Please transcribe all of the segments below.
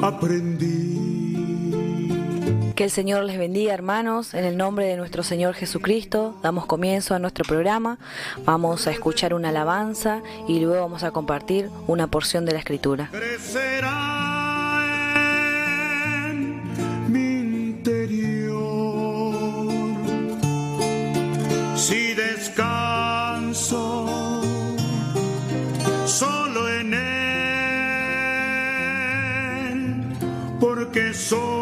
aprendí. Que el Señor les bendiga, hermanos. En el nombre de nuestro Señor Jesucristo damos comienzo a nuestro programa. Vamos a escuchar una alabanza y luego vamos a compartir una porción de la Escritura. Crecerá en mi interior si descanso solo en Él, porque solamente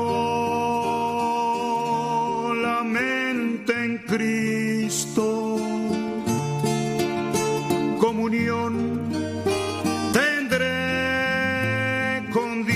en Cristo comunión tendré con Dios.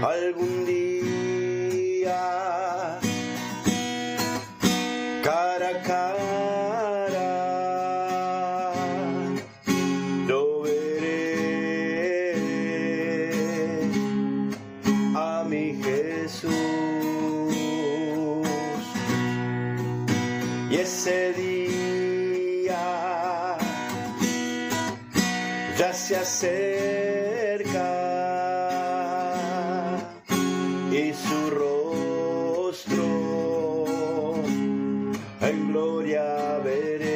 Algún día, cara a cara, lo veré a mi Jesús, y ese día ya se acerca. Y su rostro en gloria veré.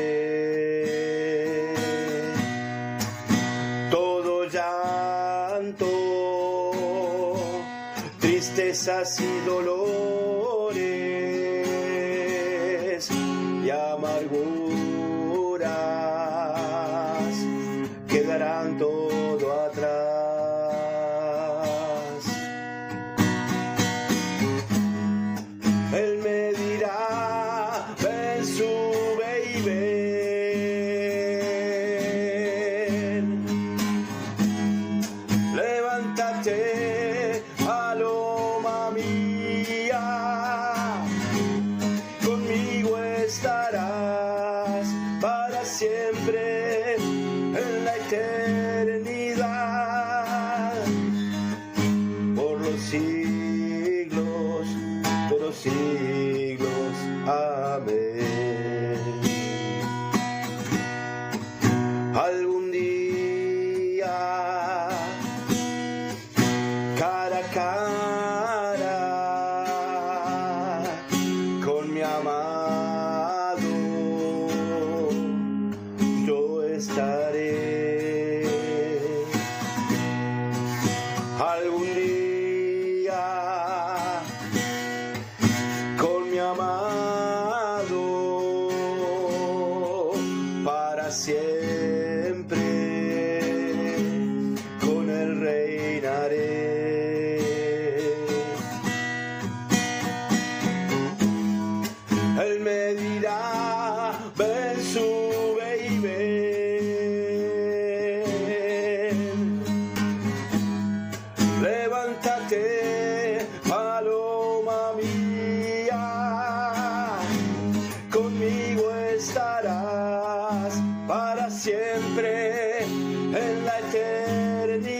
Todo llanto, tristezas y dolores y amarguras quedarán todo atrás. Él me dirá, ven, sube y ven. Levántate, paloma mía, conmigo estarás para siempre en la eternidad, por los siglos de los siglos. Amén. Algún día, cara a cara, con mi amado, yo estaré. Algún día, con mi amado, para siempre con él reinaré. Él me dirá, ven, sube y ven. Levántate, paloma mía, conmigo estarás para siempre en la eternidad,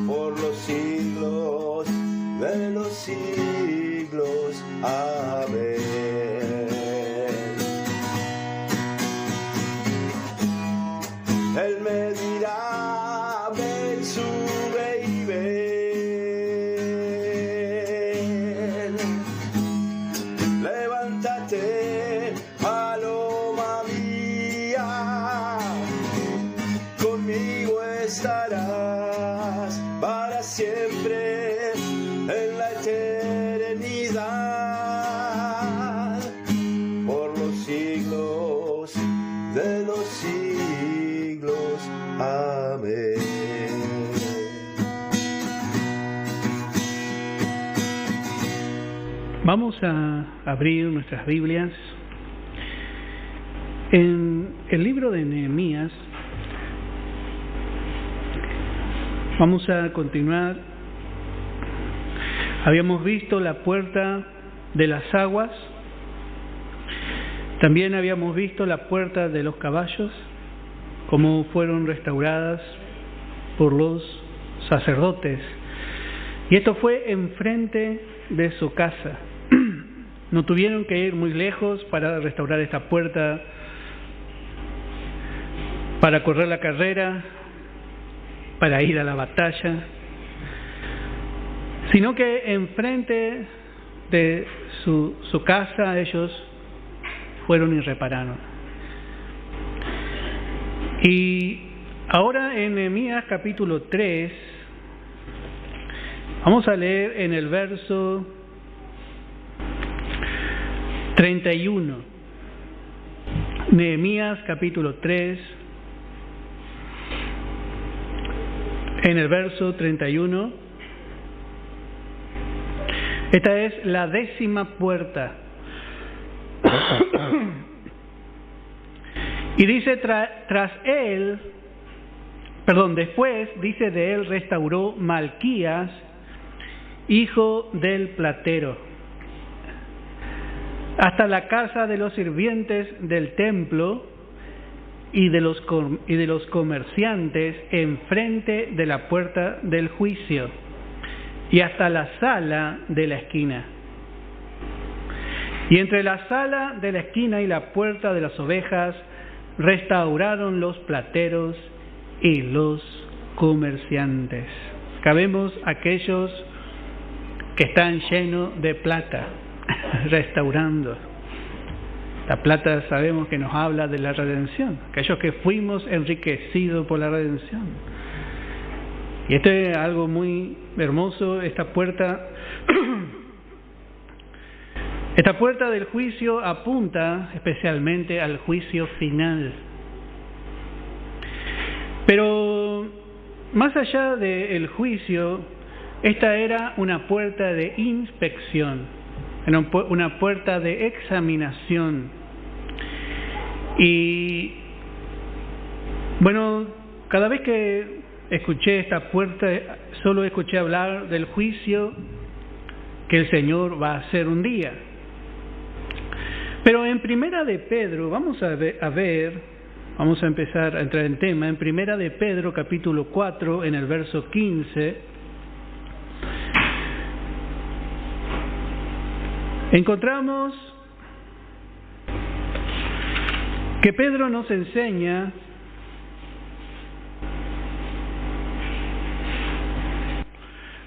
por los siglos de los siglos. Amén. Él me dirá, ven, sube y ven. Levántate, paloma mía, conmigo estarás para siempre en la eternidad, por los siglos de los siglos. Amén. Vamos a abrir nuestras Biblias en el libro de Nehemías. Vamos a continuar. Habíamos visto la puerta de las aguas También habíamos visto la puerta de los caballos, cómo fueron restauradas por los sacerdotes. Y esto fue enfrente de su casa. No tuvieron que ir muy lejos para restaurar esta puerta, para correr la carrera, para ir a la batalla, sino que enfrente de su casa ellos fueron y repararon. Y ahora en Nehemías capítulo 3, vamos a leer en el verso 31. Nehemías capítulo 3, en el verso 31. Esta es la 10ª puerta. Y dice, después, dice, de él restauró Malquías, hijo del platero, hasta la casa de los sirvientes del templo y de los comerciantes enfrente de la puerta del juicio, y hasta la sala de la esquina. Y entre la sala de la esquina y la puerta de las ovejas restauraron los plateros y los comerciantes. Acá vemos aquellos que están llenos de plata, restaurando. La plata sabemos que nos habla de la redención, aquellos que fuimos enriquecidos por la redención. Y esto es algo muy hermoso, esta puerta del juicio apunta especialmente al juicio final. Pero más allá del juicio, esta era una puerta de inspección, una puerta de examinación. Y bueno, cada vez que escuché esta puerta, solo escuché hablar del juicio que el Señor va a hacer un día. Pero en Primera de Pedro, vamos a empezar a entrar en tema, en Primera de Pedro capítulo 4, en el verso 15, encontramos que Pedro nos enseña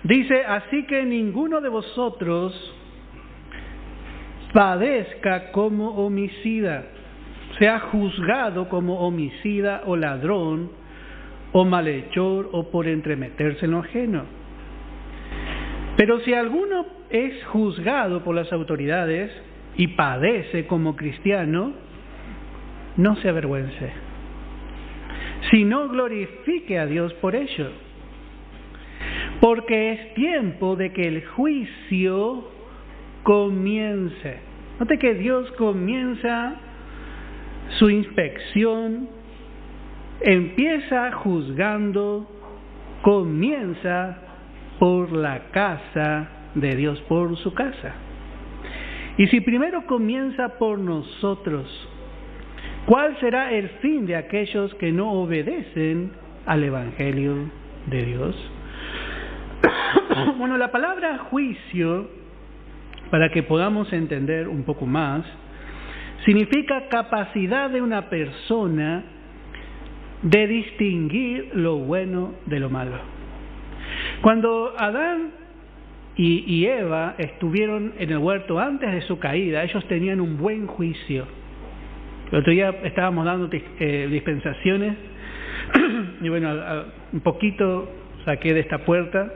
dice, así que ninguno de vosotros padezca como homicida, sea juzgado como homicida o ladrón o malhechor o por entremeterse en lo ajeno. Pero si alguno es juzgado por las autoridades y padece como cristiano, no se avergüence, sino glorifique a Dios por ello. Porque es tiempo de que el juicio comience. Note que Dios comienza su inspección, empieza juzgando, comienza por la casa de Dios, por su casa. Y si primero comienza por nosotros, ¿cuál será el fin de aquellos que no obedecen al Evangelio de Dios? Bueno, la palabra juicio, para que podamos entender un poco más, significa capacidad de una persona de distinguir lo bueno de lo malo. Cuando Adán y Eva estuvieron en el huerto antes de su caída, ellos tenían un buen juicio. El otro día estábamos dando dispensaciones y bueno, un poquito saqué de esta puerta.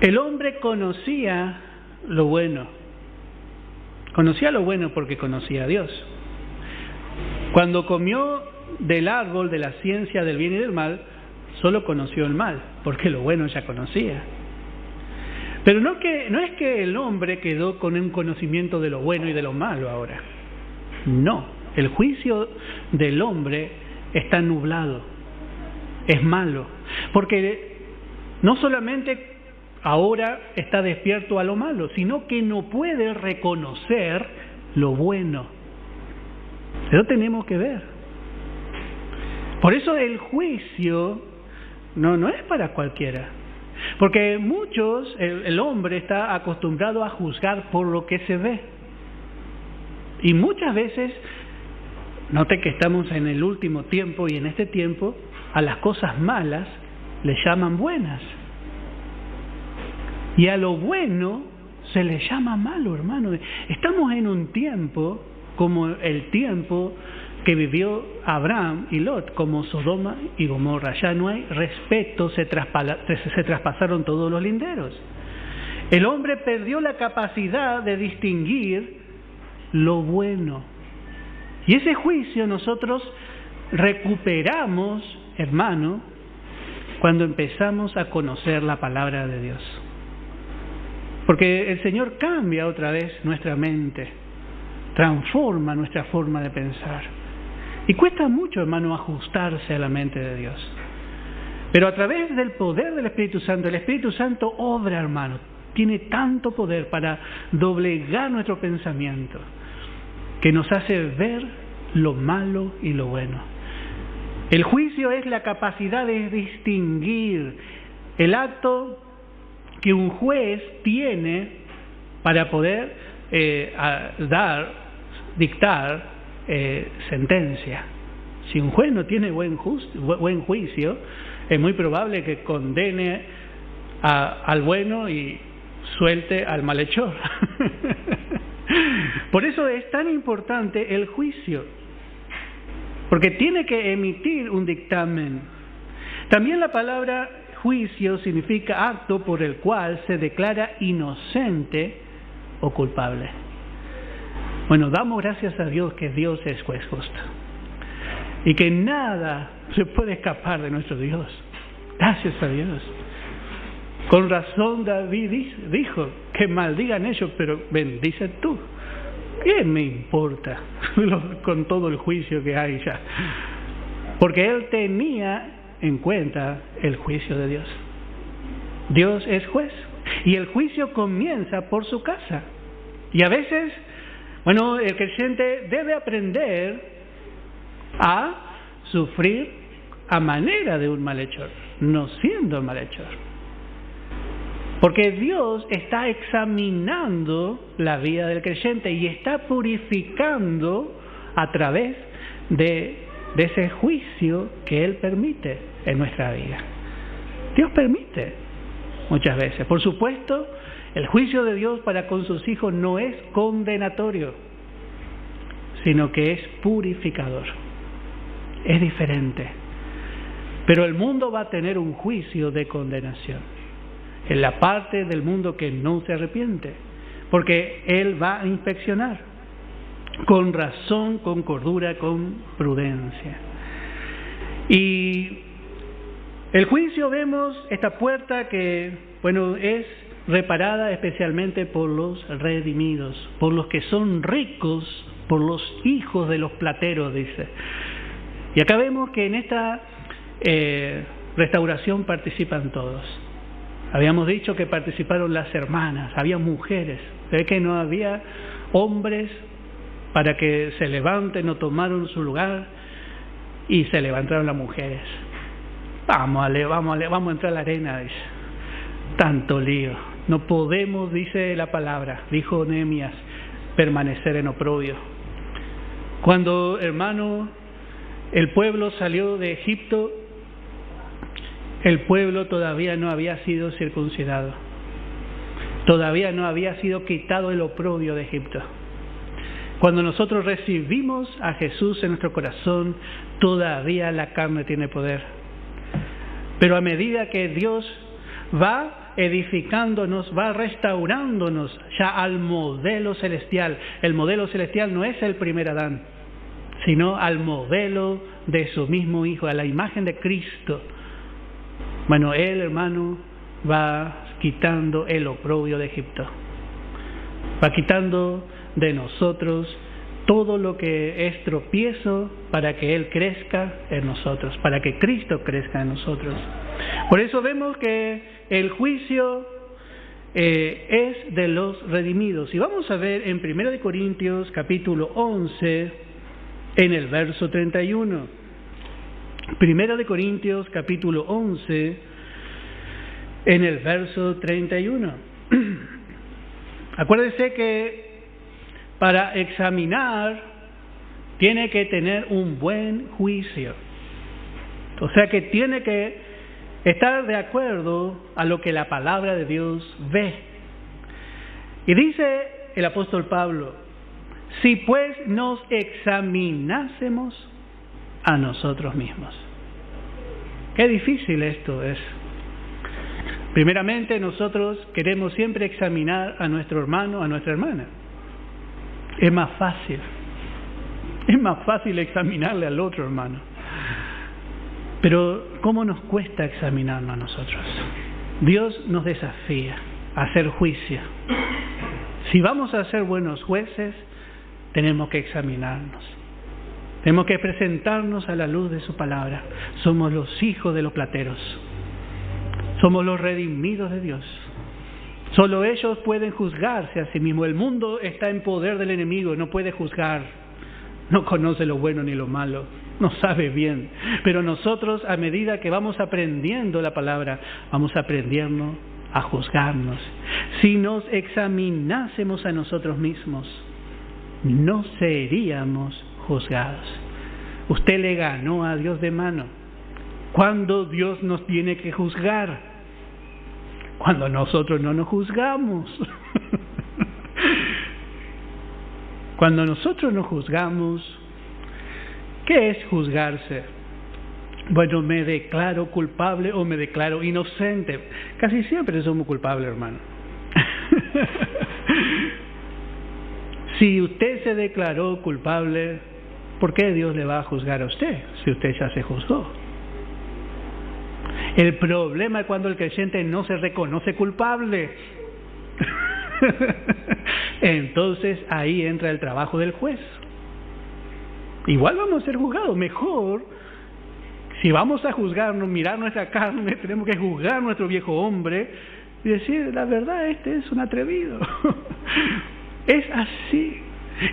El hombre conocía lo bueno porque conocía a Dios. Cuando comió del árbol de la ciencia del bien y del mal, solo conoció el mal, porque lo bueno ya conocía. Pero no es que el hombre quedó con un conocimiento de lo bueno y de lo malo ahora. No, el juicio del hombre está nublado, es malo, porque no solamente ahora está despierto a lo malo, sino que no puede reconocer lo bueno. Eso tenemos que ver. Por eso el juicio no es para cualquiera. Porque muchos, el hombre está acostumbrado a juzgar por lo que se ve. Y muchas veces, note que estamos en el último tiempo y en este tiempo, a las cosas malas le llaman buenas. Y a lo bueno se le llama malo, hermano. Estamos en un tiempo como el tiempo que vivió Abraham y Lot, como Sodoma y Gomorra. Ya no hay respeto, se traspasaron todos los linderos. El hombre perdió la capacidad de distinguir lo bueno. Y ese juicio nosotros recuperamos, hermano, cuando empezamos a conocer la palabra de Dios. Porque el Señor cambia otra vez nuestra mente, transforma nuestra forma de pensar. Y cuesta mucho, hermano, ajustarse a la mente de Dios. Pero a través del poder del Espíritu Santo, el Espíritu Santo obra, hermano, tiene tanto poder para doblegar nuestro pensamiento, que nos hace ver lo malo y lo bueno. El juicio es la capacidad de distinguir, el acto que un juez tiene para poder dictar sentencia. Si un juez no tiene buen juicio, es muy probable que condene al bueno y suelte al malhechor. Por eso es tan importante el juicio, porque tiene que emitir un dictamen. También la palabra juicio significa acto por el cual se declara inocente o culpable. Bueno, damos gracias a Dios que Dios es juez justo y que nada se puede escapar de nuestro Dios. Gracias a Dios. Con razón David dijo que maldigan ellos, pero bendice tú. ¿Qué me importa con todo el juicio que hay ya? Porque él tenía en cuenta el juicio de Dios. Dios es juez y el juicio comienza por su casa. Y a veces, bueno, el creyente debe aprender a sufrir a manera de un malhechor, no siendo malhechor. Porque Dios está examinando la vida del creyente y está purificando a través de ese juicio que Él permite en nuestra vida. Dios permite muchas veces. Por supuesto, el juicio de Dios para con sus hijos no es condenatorio, sino que es purificador. Es diferente. Pero el mundo va a tener un juicio de condenación en la parte del mundo que no se arrepiente, porque Él va a inspeccionar con razón, con cordura, con prudencia. Y el juicio, vemos esta puerta que, bueno, es reparada especialmente por los redimidos, por los que son ricos, por los hijos de los plateros, dice. Y acá vemos que en esta restauración participan todos. Habíamos dicho que participaron las hermanas, había mujeres, ve que no había hombres para que se levanten, no tomaron su lugar y se levantaron las mujeres. Vamos a entrar a la arena, dice. Tanto lío. No podemos, dice la palabra, dijo Nehemías, permanecer en oprobio. Cuando, hermano, el pueblo salió de Egipto, el pueblo todavía no había sido circuncidado. Todavía no había sido quitado el oprobio de Egipto. Cuando nosotros recibimos a Jesús en nuestro corazón, todavía la carne tiene poder. Pero a medida que Dios va edificándonos, va restaurándonos ya al modelo celestial. El modelo celestial no es el primer Adán, sino al modelo de su mismo Hijo, a la imagen de Cristo. Bueno, Él, hermano, va quitando el oprobio de Egipto. Va quitando de nosotros todo lo que es tropiezo para que Él crezca en nosotros, para que Cristo crezca en nosotros. Por eso vemos que el juicio es de los redimidos. Y vamos a ver en 1 Corintios capítulo 11, en el verso 31. 1 Corintios capítulo 11, en el verso 31. Acuérdense que para examinar tiene que tener un buen juicio. O sea que tiene que estar de acuerdo a lo que la palabra de Dios ve. Y dice el apóstol Pablo: si pues nos examinásemos a nosotros mismos. Qué difícil esto es. Primeramente, nosotros queremos siempre examinar a nuestro hermano, a nuestra hermana. Es más fácil. Es más fácil examinarle al otro hermano. Pero ¿cómo nos cuesta examinarnos a nosotros? Dios nos desafía a hacer juicio. Si vamos a ser buenos jueces, tenemos que examinarnos. Tenemos que presentarnos a la luz de su palabra. Somos los hijos de los plateros. Somos los redimidos de Dios. Solo ellos pueden juzgarse a sí mismos. El mundo está en poder del enemigo, no puede juzgar. No conoce lo bueno ni lo malo. No sabe bien. Pero nosotros, a medida que vamos aprendiendo la palabra, vamos aprendiendo a juzgarnos. Si nos examinásemos a nosotros mismos, no seríamos juzgados. Usted le ganó a Dios de mano. ¿Cuándo Dios nos tiene que juzgar? Cuando nosotros no nos juzgamos. Cuando nosotros nos juzgamos, ¿qué es juzgarse? Bueno, me declaro culpable o me declaro inocente. Casi siempre somos culpables, hermano. Si usted se declaró culpable, ¿por qué Dios le va a juzgar a usted si usted ya se juzgó? El problema es cuando el creyente no se reconoce culpable. Entonces ahí entra el trabajo del juez. Igual vamos a ser juzgados. Mejor, si vamos a juzgarnos, mirar nuestra carne, tenemos que juzgar nuestro viejo hombre y decir, la verdad, este es un atrevido. Es así.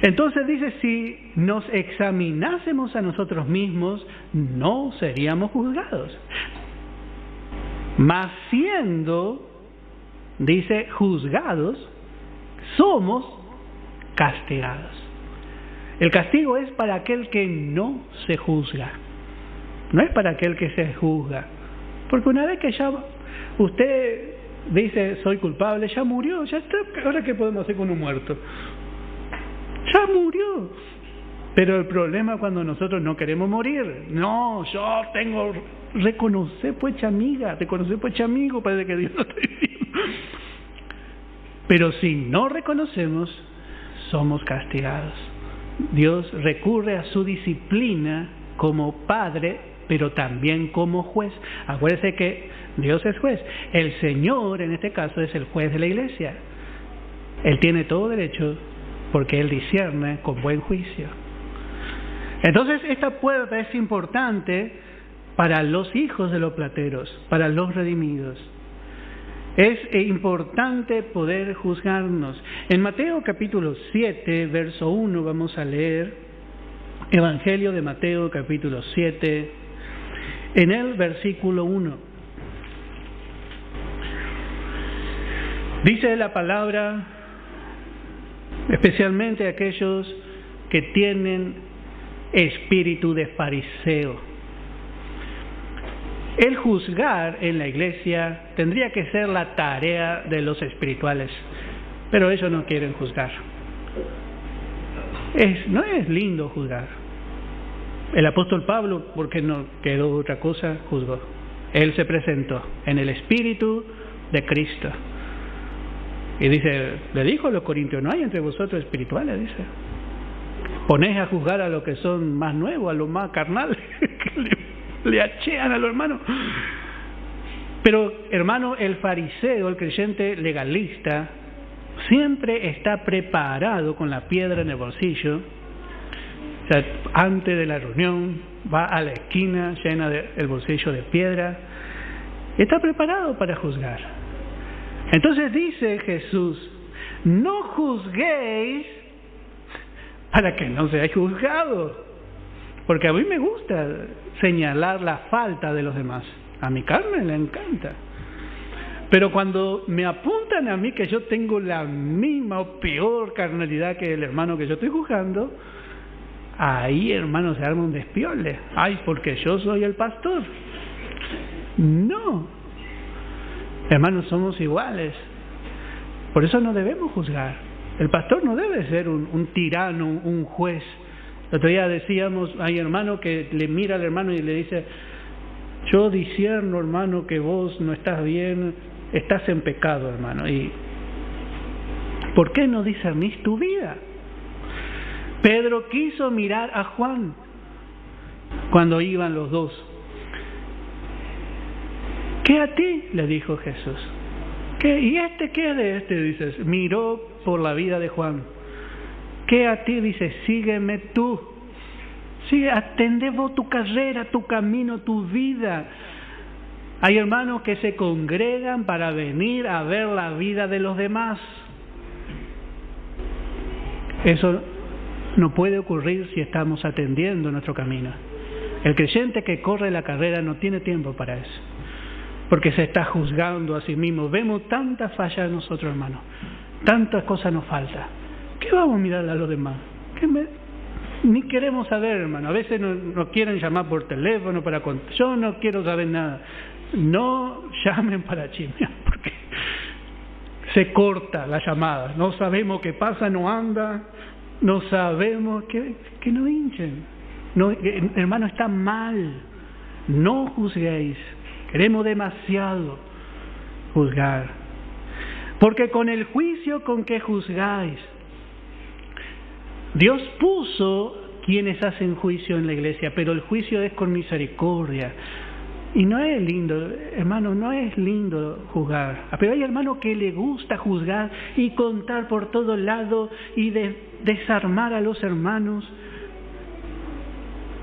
Entonces dice, si nos examinásemos a nosotros mismos, no seríamos juzgados. Mas siendo, dice, juzgados, somos castigados. El castigo es para aquel que no se juzga, no es para aquel que se juzga. Porque una vez que ya usted dice soy culpable, ya murió, ya está. Ahora ¿qué podemos hacer con un muerto? Ya murió. Pero el problema es cuando nosotros no queremos morir. No, yo tengo... Reconocer pues amiga, reconocer pues amigo, parece que Dios lo está diciendo. Pero si no reconocemos, somos castigados. Dios recurre a su disciplina como padre, pero también como juez. Acuérdese que Dios es juez. El Señor, en este caso, es el juez de la iglesia. Él tiene todo derecho porque Él discierne con buen juicio. Entonces, esta puerta es importante para los hijos de los plateros, para los redimidos. Es importante poder juzgarnos. En Mateo capítulo 7, verso 1, vamos a leer Evangelio de Mateo capítulo 7, en el versículo 1. Dice la palabra, especialmente aquellos que tienen espíritu de fariseo. El juzgar en la iglesia tendría que ser la tarea de los espirituales, pero ellos no quieren juzgar. No es lindo juzgar. El apóstol Pablo, porque no quedó otra cosa, juzgó. Él se presentó en el espíritu de Cristo. Y dice, le dijo a los corintios, no hay entre vosotros espirituales, dice. Ponéis a juzgar a los que son más nuevos, a los más carnales, le achean a los hermanos. Pero, hermano, el fariseo, el creyente legalista, siempre está preparado con la piedra en el bolsillo. O sea, antes de la reunión, va a la esquina, llena el bolsillo de piedra. Está preparado para juzgar. Entonces dice Jesús, no juzguéis para que no seáis juzgados. Porque a mí me gusta señalar la falta de los demás. A mi Carmen le encanta. Pero cuando me apuntan a mí que yo tengo la misma o peor carnalidad que el hermano que yo estoy juzgando, ahí, hermano, se arma un despiole. Ay, porque yo soy el pastor. No. Hermanos, somos iguales. Por eso no debemos juzgar. El pastor no debe ser un tirano, un juez. El otro día decíamos, hay hermano que le mira al hermano y le dice, yo discierno, hermano, que vos no estás bien, estás en pecado, hermano. ¿Y por qué no discernís tu vida? Pedro quiso mirar a Juan cuando iban los dos. ¿Qué a ti? Le dijo Jesús. ¿Qué? ¿Y qué de este? Dices, miró por la vida de Juan. ¿Qué a ti? Dice, sígueme tú. Sigue, atende vos tu carrera, tu camino, tu vida. Hay hermanos que se congregan para venir a ver la vida de los demás. Eso no puede ocurrir si estamos atendiendo nuestro camino. El creyente que corre la carrera no tiene tiempo para eso, porque se está juzgando a sí mismo. Vemos tantas fallas en nosotros, hermanos. Tantas cosas nos faltan. ¿Qué vamos a mirar a los demás? Ni queremos saber, hermano. A veces nos quieren llamar por teléfono para contar. Yo no quiero saber nada. No llamen para chismear, porque se corta la llamada. No sabemos qué pasa, no anda. No sabemos que no hinchen. No, hermano, está mal. No juzguéis. Queremos demasiado juzgar. Porque con el juicio con que juzgáis, Dios puso quienes hacen juicio en la iglesia, pero el juicio es con misericordia. Y no es lindo, hermano, no es lindo juzgar. Pero hay hermanos que le gusta juzgar y contar por todos lados y desarmar a los hermanos.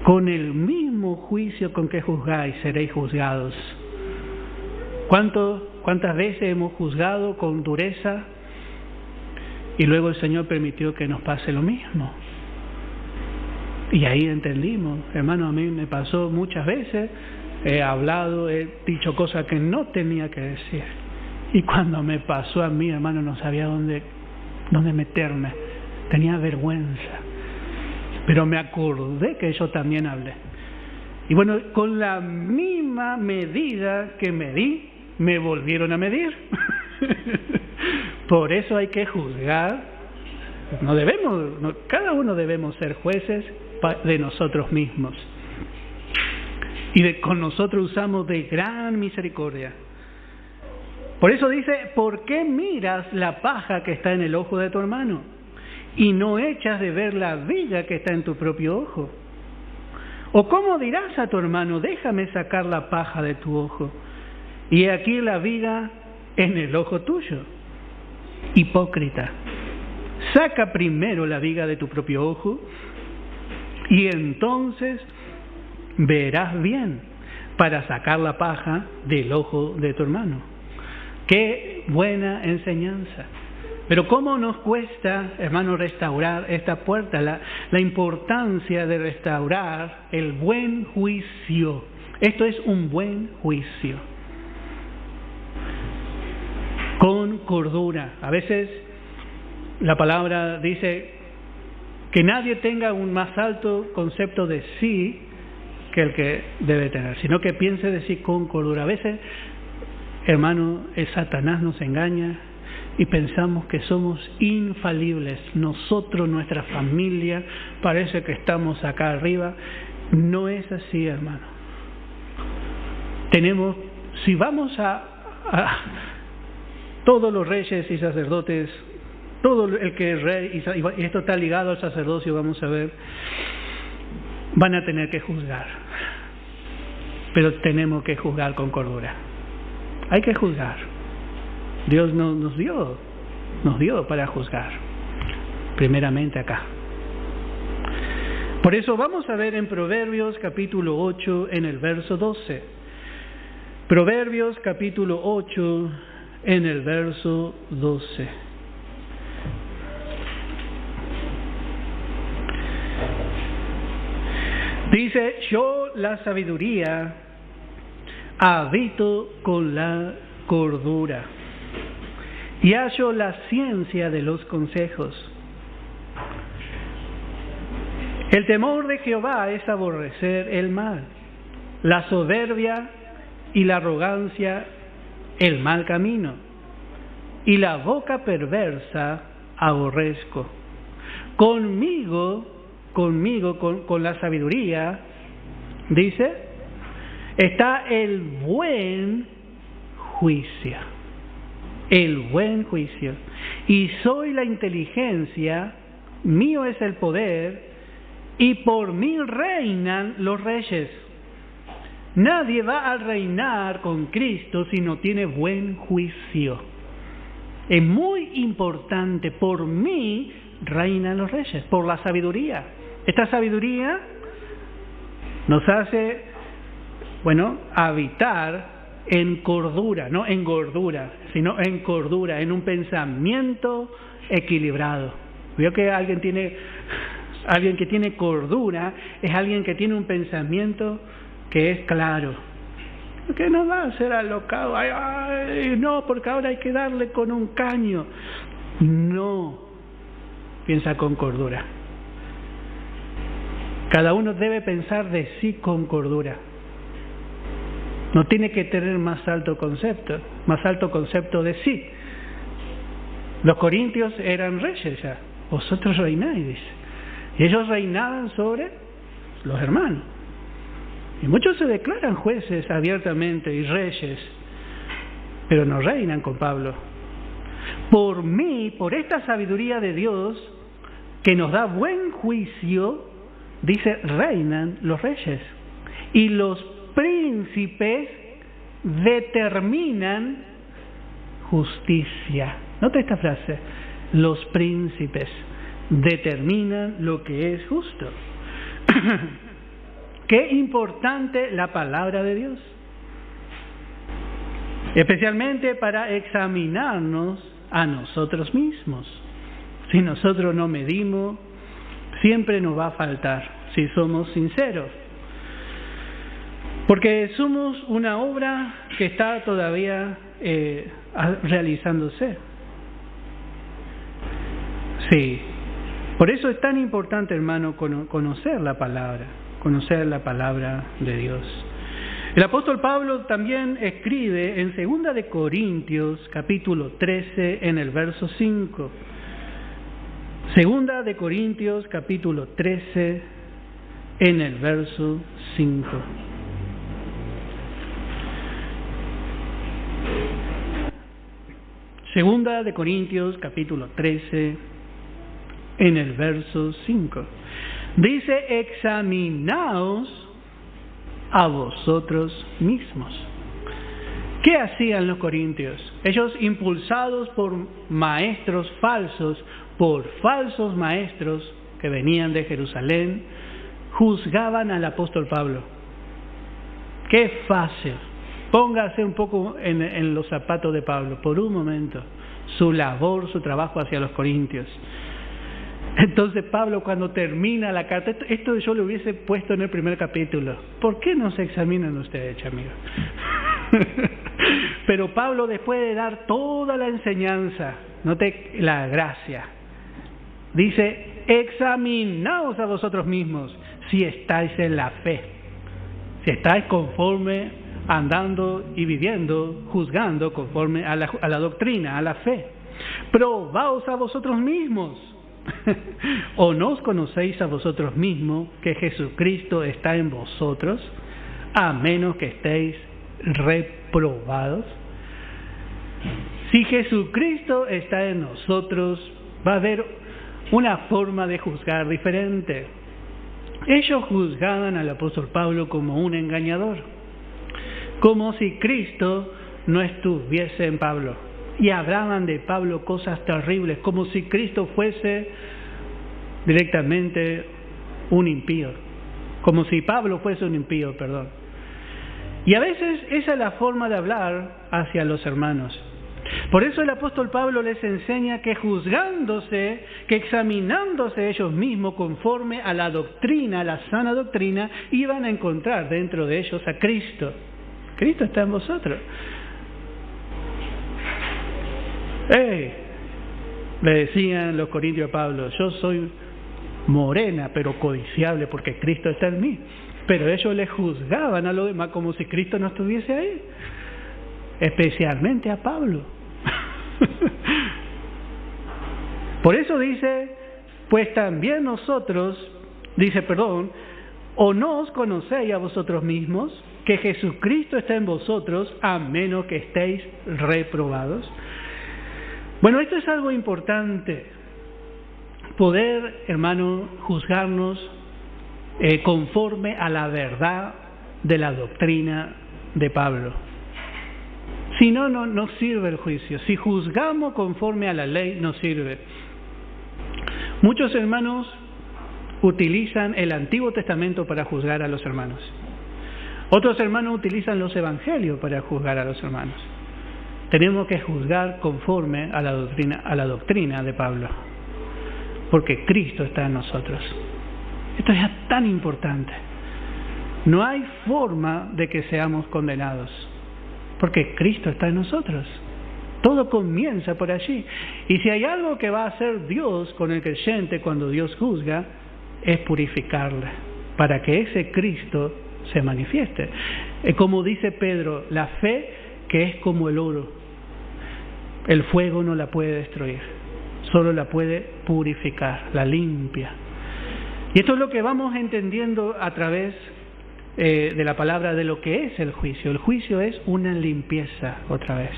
Con el mismo juicio con que juzgáis, seréis juzgados. ¿Cuántas veces hemos juzgado con dureza y luego el Señor permitió que nos pase lo mismo? Y ahí entendimos, hermano, a mí me pasó muchas veces, he hablado, he dicho cosas que no tenía que decir. Y cuando me pasó a mí, hermano, no sabía dónde meterme, tenía vergüenza. Pero me acordé que yo también hablé. Y bueno, con la misma medida que medí, me volvieron a medir. Por eso hay que juzgar. Cada uno debemos ser jueces de nosotros mismos. Y con nosotros usamos de gran misericordia. Por eso dice, ¿por qué miras la paja que está en el ojo de tu hermano y no echas de ver la viga que está en tu propio ojo? ¿O cómo dirás a tu hermano, déjame sacar la paja de tu ojo, y aquí la viga en el ojo tuyo? Hipócrita, saca primero la viga de tu propio ojo, y entonces verás bien para sacar la paja del ojo de tu hermano. ¡Qué buena enseñanza! Pero ¿cómo nos cuesta, hermano, restaurar esta puerta? La importancia de restaurar el buen juicio. Esto es un buen juicio. Con cordura. A veces la palabra dice que nadie tenga un más alto concepto de sí que el que debe tener, sino que piense de sí con cordura. A veces, hermano, el Satanás nos engaña y pensamos que somos infalibles. Nosotros, nuestra familia, parece que estamos acá arriba. No es así, hermano. Si vamos a todos los reyes y sacerdotes, todo el que es rey, y esto está ligado al sacerdocio, vamos a ver, van a tener que juzgar. Pero tenemos que juzgar con cordura. Hay que juzgar. Dios nos dio para juzgar, primeramente acá. Por eso vamos a ver en Proverbios capítulo 8, en el verso 12. Proverbios capítulo 8, en el verso 12. Dice: yo la sabiduría habito con la cordura y hallo la ciencia de los consejos. El temor de Jehová es aborrecer el mal, la soberbia y la arrogancia, el mal camino, y la boca perversa aborrezco. Con la sabiduría, dice, está el buen juicio. El buen juicio. Y soy la inteligencia, mío es el poder, y por mí reinan los reyes. Nadie va a reinar con Cristo si no tiene buen juicio. Es muy importante, por mí reinan los reyes, por la sabiduría. Esta sabiduría nos hace, habitar en cordura, no en gordura, sino en cordura, en un pensamiento equilibrado. Veo que alguien que tiene cordura es alguien que tiene un pensamiento que es claro, que no va a ser alocado, no, porque ahora hay que darle con un caño. No, piensa con cordura. Cada uno debe pensar de sí con cordura. No tiene que tener más alto concepto de sí. Los corintios eran reyes ya, vosotros reináis, dice. Y ellos reinaban sobre los hermanos. Y muchos se declaran jueces abiertamente y reyes, pero no reinan con Pablo. Por mí, por esta sabiduría de Dios, que nos da buen juicio, dice, reinan los reyes. Y los príncipes determinan justicia. Nota esta frase: los príncipes determinan lo que es justo. Qué importante la palabra de Dios, especialmente para examinarnos a nosotros mismos. Si nosotros no medimos, siempre nos va a faltar, si somos sinceros. Porque somos una obra que está todavía realizándose. Sí. Por eso es tan importante, hermano, conocer la palabra de Dios. El apóstol Pablo también escribe en 2 de Corintios, capítulo 13, en el verso 5. 2 de Corintios, capítulo 13, en el verso 5. Segunda de Corintios, capítulo 13, en el verso 5. Dice: examinaos a vosotros mismos. ¿Qué hacían los corintios? Ellos, impulsados por maestros falsos, por falsos maestros que venían de Jerusalén, juzgaban al apóstol Pablo. Qué fácil. Póngase un poco en los zapatos de Pablo, por un momento, su labor, su trabajo hacia los corintios. Entonces Pablo, cuando termina la carta, esto yo lo hubiese puesto en el primer capítulo. ¿Por qué no se examinan ustedes, amigos? Pero Pablo, después de dar toda la enseñanza, note la gracia, dice: examinaos a vosotros mismos si estáis en la fe, si estáis conforme, andando y viviendo, juzgando conforme a la doctrina, a la fe. Probaos a vosotros mismos. ¿O no os conocéis a vosotros mismos que Jesucristo está en vosotros, a menos que estéis reprobados? Si Jesucristo está en nosotros, va a haber una forma de juzgar diferente. Ellos juzgaban al apóstol Pablo como un engañador, como si Cristo no estuviese en Pablo. Y hablaban de Pablo cosas terribles, como si Cristo fuese directamente un impío, como si Pablo fuese un impío, Y a veces esa es la forma de hablar hacia los hermanos. Por eso el apóstol Pablo les enseña que juzgándose, que examinándose ellos mismos conforme a la doctrina, a la sana doctrina, iban a encontrar dentro de ellos a Cristo. Cristo está en vosotros. Le decían los corintios a Pablo, yo soy morena pero codiciable porque Cristo está en mí. Pero ellos le juzgaban a los demás como si Cristo no estuviese ahí. Especialmente a Pablo. Por eso dice, pues también nosotros, o no os conocéis a vosotros mismos, que Jesucristo está en vosotros, a menos que estéis reprobados. Bueno, esto es algo importante, poder, hermano, juzgarnos conforme a la verdad de la doctrina de Pablo. Si no, no sirve el juicio. Si juzgamos conforme a la ley, no sirve. Muchos hermanos utilizan el Antiguo Testamento para juzgar a los hermanos. Otros hermanos utilizan los evangelios para juzgar a los hermanos. Tenemos que juzgar conforme a la doctrina de Pablo, porque Cristo está en nosotros. Esto es tan importante. No hay forma de que seamos condenados, porque Cristo está en nosotros. Todo comienza por allí. Y si hay algo que va a hacer Dios con el creyente cuando Dios juzga, es purificarle, para que ese Cristo se manifieste. Como dice Pedro, la fe que es como el oro, el fuego no la puede destruir, solo la puede purificar, la limpia. Y esto es lo que vamos entendiendo a través de la palabra de lo que es el juicio. El juicio es una limpieza, otra vez.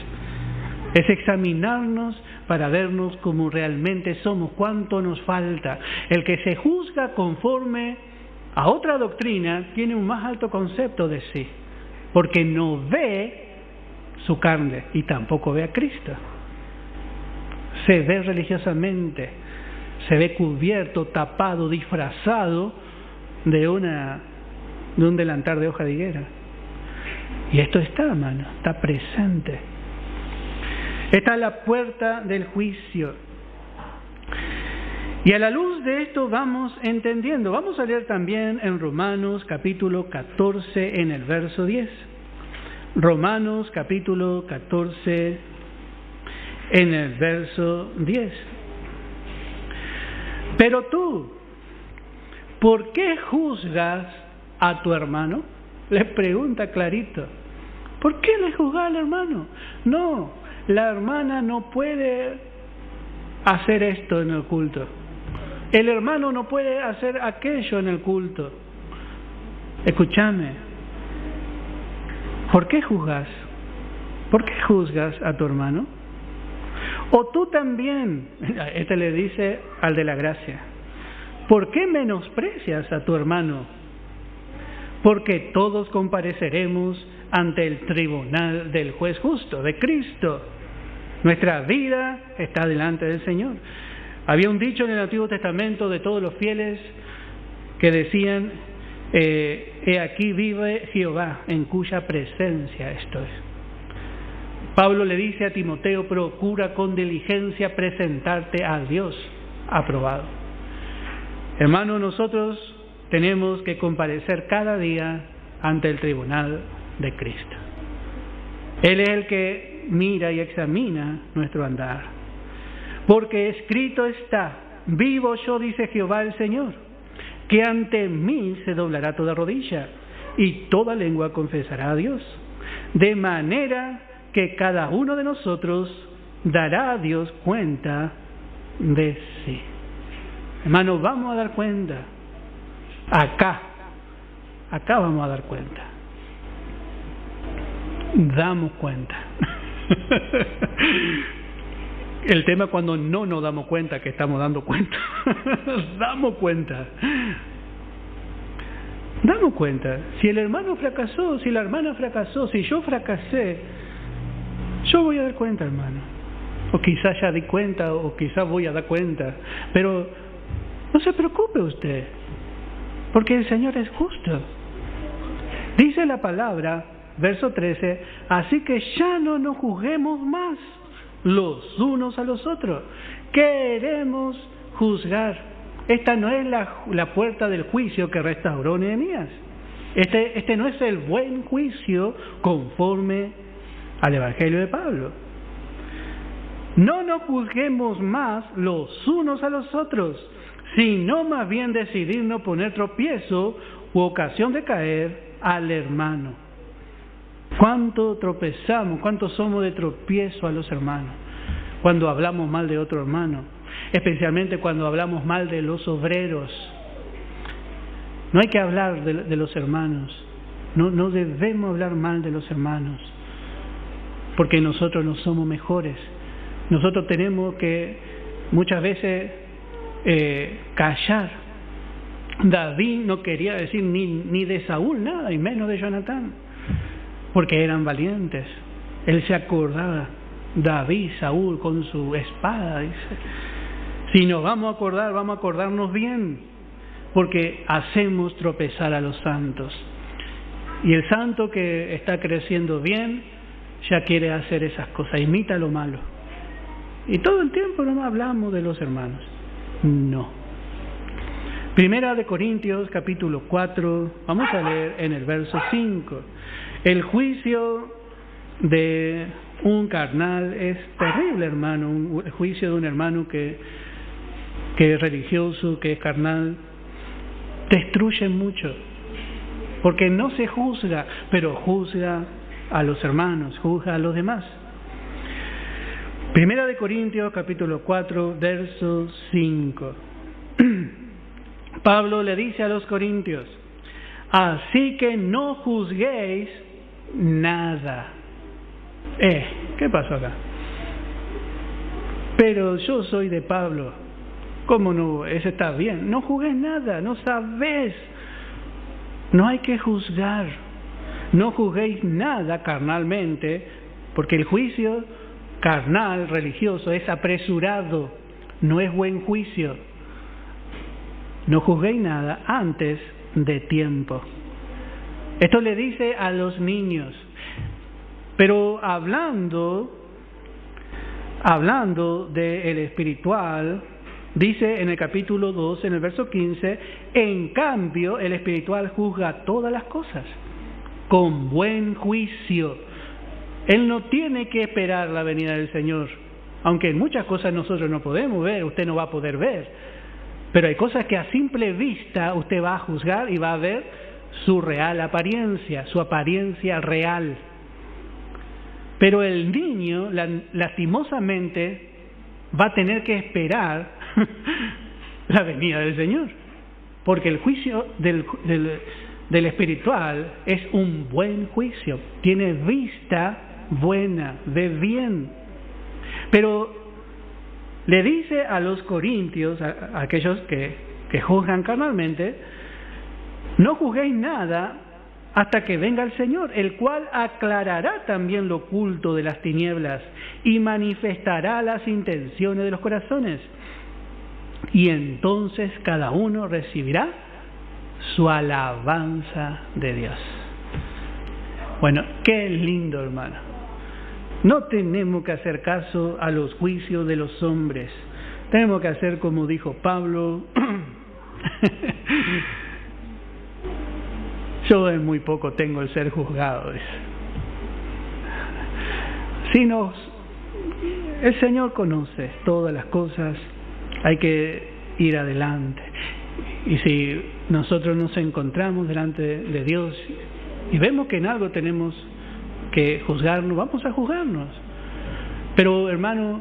Es examinarnos para vernos como realmente somos, cuánto nos falta. El que se juzga conforme a otra doctrina tiene un más alto concepto de sí, porque no ve su carne y tampoco ve a Cristo. Se ve religiosamente, se ve cubierto, tapado, disfrazado de un delantal de hoja de higuera. Y esto está, hermano, está presente. Está a la puerta del juicio. Y a la luz de esto vamos entendiendo. Vamos a leer también en Romanos capítulo 14 en el verso 10. Romanos capítulo 14 en el verso 10. Pero tú, ¿por qué juzgas a tu hermano? Le pregunta clarito. ¿Por qué le juzgas al hermano? No, la hermana no puede hacer esto en el culto. El hermano no puede hacer aquello en el culto. Escúchame. ¿Por qué juzgas? ¿Por qué juzgas a tu hermano? O tú también, este le dice al de la gracia, ¿por qué menosprecias a tu hermano? Porque todos compareceremos ante el tribunal del juez justo, de Cristo. Nuestra vida está delante del Señor. Había un dicho en el Antiguo Testamento de todos los fieles que decían, he aquí vive Jehová, en cuya presencia estoy. Pablo le dice a Timoteo, procura con diligencia presentarte a Dios aprobado. Hermanos, nosotros tenemos que comparecer cada día ante el tribunal de Cristo. Él es el que mira y examina nuestro andar. Porque escrito está, vivo yo, dice Jehová el Señor, que ante mí se doblará toda rodilla y toda lengua confesará a Dios. De manera que cada uno de nosotros dará a Dios cuenta de sí. Hermanos, vamos a dar cuenta. Acá vamos a dar cuenta. Damos cuenta. El tema cuando no nos damos cuenta que estamos dando cuenta. Damos cuenta. Damos cuenta. Si el hermano fracasó, si la hermana fracasó, si yo fracasé, yo voy a dar cuenta, hermano. O quizás ya di cuenta, o quizás voy a dar cuenta. Pero no se preocupe usted, porque el Señor es justo. Dice la palabra, verso 13, así que ya no nos juzguemos más los unos a los otros. Queremos juzgar. Esta no es la puerta del juicio que restauró Nehemías. Este no es el buen juicio conforme al Evangelio de Pablo. No nos juzguemos más los unos a los otros, sino más bien decidir no poner tropiezo u ocasión de caer al hermano. ¿Cuánto tropezamos, cuánto somos de tropiezo a los hermanos cuando hablamos mal de otro hermano? Especialmente cuando hablamos mal de los obreros. No hay que hablar de los hermanos. No debemos hablar mal de los hermanos, porque nosotros no somos mejores. Nosotros tenemos que muchas veces callar. David no quería decir ni de Saúl nada, y menos de Jonatán, porque eran valientes. Él se acordaba, David, Saúl con su espada, dice. Si nos vamos a acordar, vamos a acordarnos bien, porque hacemos tropezar a los santos. Y el santo que está creciendo bien ya quiere hacer esas cosas, imita lo malo. Y todo el tiempo no hablamos de los hermanos. No. Primera de Corintios, capítulo 4, vamos a leer en el verso 5. El juicio de un carnal es terrible, hermano. El juicio de un hermano que es religioso, que es carnal, destruye mucho. Porque no se juzga, pero juzga a los hermanos, juzga a los demás. Primera de Corintios, capítulo 4, verso 5. Pablo le dice a los corintios: así que no juzguéis nada. ¿Qué pasó acá? Pero yo soy de Pablo. ¿Cómo no? Eso está bien. No juzguéis nada, no sabés. No hay que juzgar. No juzguéis nada carnalmente, porque el juicio carnal, religioso, es apresurado, no es buen juicio. No juzguéis nada antes de tiempo. Esto le dice a los niños. Pero hablando del espiritual, dice en el capítulo 2, en el verso 15, en cambio el espiritual juzga todas las cosas con buen juicio. Él no tiene que esperar la venida del Señor, aunque en muchas cosas nosotros no podemos ver, usted no va a poder ver, pero hay cosas que a simple vista usted va a juzgar y va a ver su real apariencia, su apariencia real. Pero el niño, lastimosamente, va a tener que esperar la venida del Señor, porque el juicio del espiritual es un buen juicio, tiene vista buena, ve bien. Pero le dice a los corintios, a aquellos que juzgan carnalmente: no juzguéis nada hasta que venga el Señor, el cual aclarará también lo oculto de las tinieblas y manifestará las intenciones de los corazones. Y entonces cada uno recibirá su alabanza de Dios. Bueno, qué lindo, hermano. No tenemos que hacer caso a los juicios de los hombres. Tenemos que hacer como dijo Pablo. Yo en muy poco tengo el ser juzgado. El Señor conoce todas las cosas, hay que ir adelante. Y si nosotros nos encontramos delante de Dios y vemos que en algo tenemos que juzgarnos, vamos a juzgarnos. Pero, hermano,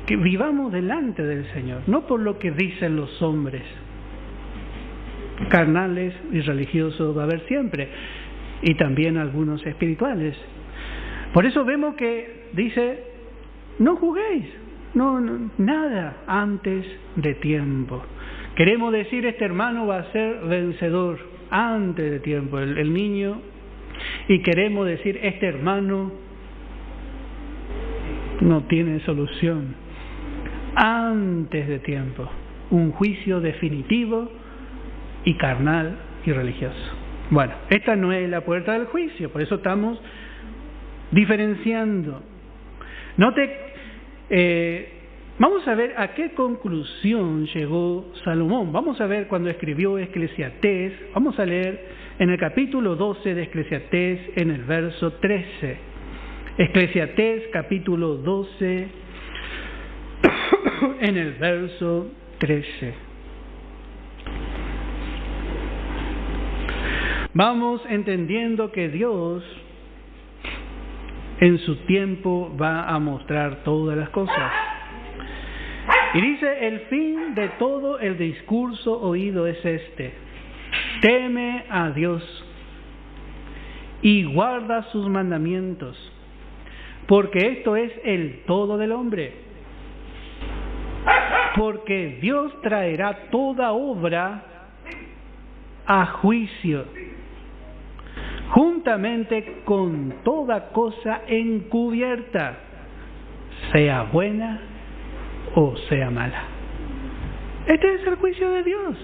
que vivamos delante del Señor, no por lo que dicen los hombres. Carnales y religiosos va a haber siempre, y también algunos espirituales. Por eso vemos que dice: no juzguéis, nada antes de tiempo. Queremos decir, este hermano va a ser vencedor antes de tiempo, el niño, y queremos decir, este hermano no tiene solución antes de tiempo. Un juicio definitivo y carnal y religioso. Bueno, esta no es la puerta del juicio, por eso estamos diferenciando. Note Vamos a ver a qué conclusión llegó Salomón. Vamos a ver cuando escribió Eclesiastés. Vamos a leer en el capítulo 12 de Eclesiastés, en el verso 13. Eclesiastés, capítulo 12, en el verso 13. Vamos entendiendo que Dios en su tiempo va a mostrar todas las cosas. Y dice, el fin de todo el discurso oído es este: teme a Dios y guarda sus mandamientos, porque esto es el todo del hombre. Porque Dios traerá toda obra a juicio, juntamente con toda cosa encubierta, sea buena o sea mala. Este es el juicio de Dios.